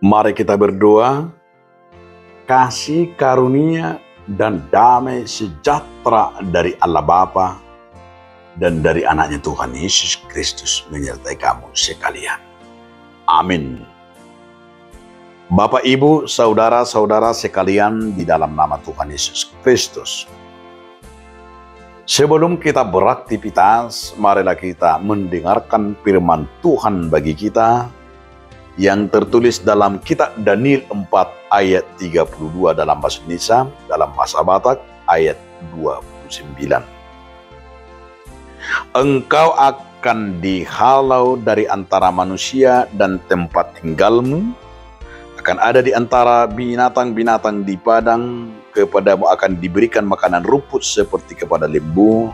Mari kita berdoa, kasih karunia dan damai sejahtera dari Allah Bapa dan dari anaknya Tuhan Yesus Kristus menyertai kamu sekalian. Amin. Bapak, Ibu, saudara-saudara sekalian di dalam nama Tuhan Yesus Kristus. Sebelum kita beraktivitas, marilah kita mendengarkan firman Tuhan bagi kita yang tertulis dalam kitab Daniel 4 ayat 32 dalam bahasa Indonesia, dalam bahasa Batak ayat 29. Engkau akan dihalau dari antara manusia dan tempat tinggalmu akan ada di antara binatang-binatang di padang. Kepadamu akan diberikan makanan rumput seperti kepada lembu,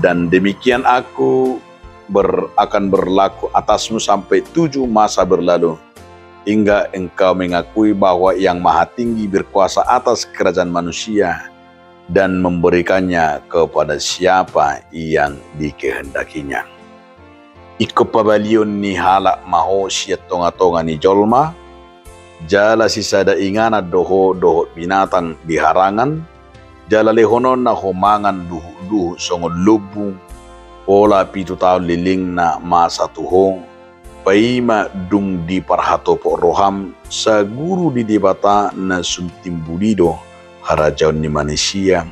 dan demikian aku akan berlaku atasmu sampai 7 masa berlalu, hingga engkau mengakui bahwa Yang Maha Tinggi berkuasa atas kerajaan manusia dan memberikannya kepada siapa yang dikehendakinya. Iko pabalion ni halak maho siya tonga-tonga ni jolma, jala sisada ingana doho binatang di harangan, jala lehonon na homangan duhu songon lubu, ola pitu tau liling na masa tuho, paima dung di parhatopo roham, sa guru di debata na suntimbulido, harajaon ni manusia,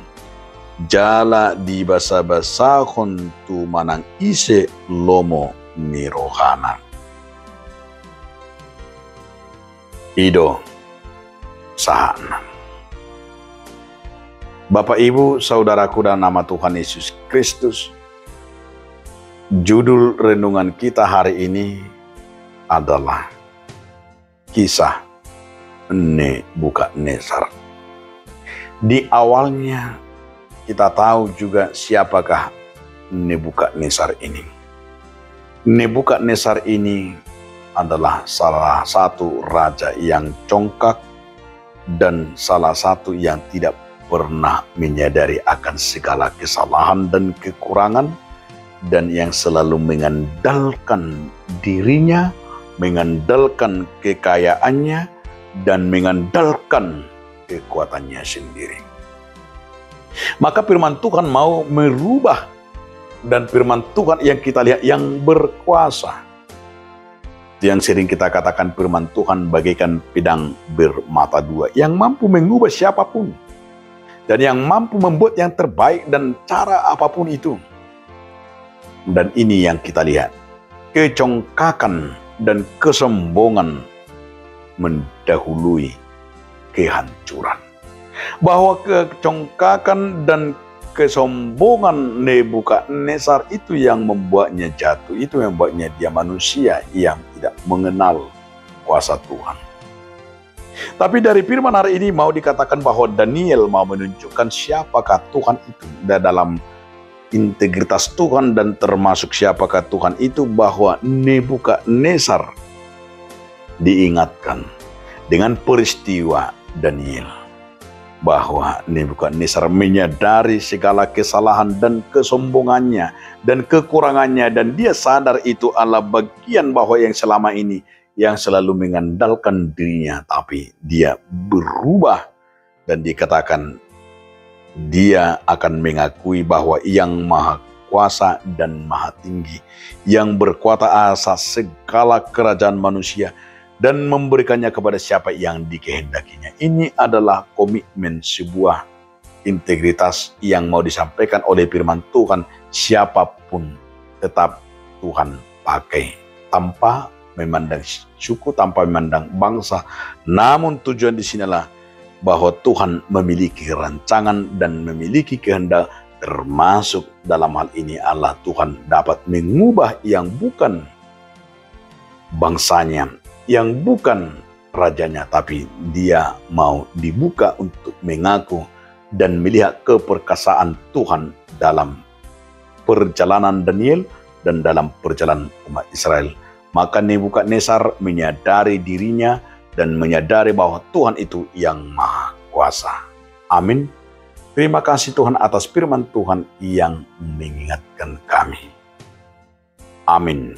jala di basa-basahon tu manang ise lomo ni rohana. Ido sahana. Bapak, Ibu, saudaraku dan nama Tuhan Yesus Kristus, judul renungan kita hari ini adalah kisah Nebukadnezar. Di awalnya kita tahu juga siapakah Nebukadnezar ini. Nebukadnezar ini adalah salah satu raja yang congkak dan salah satu yang tidak pernah menyadari akan segala kesalahan dan kekurangan, dan yang selalu mengandalkan dirinya, mengandalkan kekayaannya, dan mengandalkan kekuatannya sendiri. Maka firman Tuhan mau merubah, dan firman Tuhan yang kita lihat yang berkuasa, yang sering kita katakan firman Tuhan bagaikan pedang bermata dua, yang mampu mengubah siapapun, dan yang mampu membuat yang terbaik dan cara apapun itu. Dan ini yang kita lihat, kecongkakan dan kesombongan mendahului kehancuran. Bahwa kecongkakan dan kesombongan Nebukadnezar itu yang membuatnya jatuh, itu yang membuatnya dia manusia yang tidak mengenal kuasa Tuhan. Tapi dari firman hari ini mau dikatakan bahwa Daniel mau menunjukkan siapakah Tuhan itu, dan dalam integritas Tuhan dan termasuk siapakah Tuhan itu, bahwa Nebukadnezar diingatkan dengan peristiwa Daniel, bahwa Nebukadnezar menyadari segala kesalahan dan kesombongannya dan kekurangannya, dan dia sadar itu adalah bagian bahwa yang selama ini yang selalu mengandalkan dirinya, tapi dia berubah dan dikatakan dia akan mengakui bahwa Yang Maha Kuasa dan Maha Tinggi, yang berkuasa atas segala kerajaan manusia dan memberikannya kepada siapa yang dikehendakinya. Ini adalah komitmen sebuah integritas yang mau disampaikan oleh firman Tuhan. Siapapun tetap Tuhan pakai, tanpa memandang suku, tanpa memandang bangsa. Namun tujuan di sinilah bahwa Tuhan memiliki rancangan dan memiliki kehendak, termasuk dalam hal ini Allah Tuhan dapat mengubah yang bukan bangsanya, yang bukan rajanya, tapi dia mau dibuka untuk mengaku dan melihat keperkasaan Tuhan dalam perjalanan Daniel dan dalam perjalanan umat Israel. Maka Nebukadnezar menyadari dirinya dan menyadari bahwa Tuhan itu yang Maha Kuasa. Amin. Terima kasih Tuhan atas firman Tuhan yang mengingatkan kami. Amin.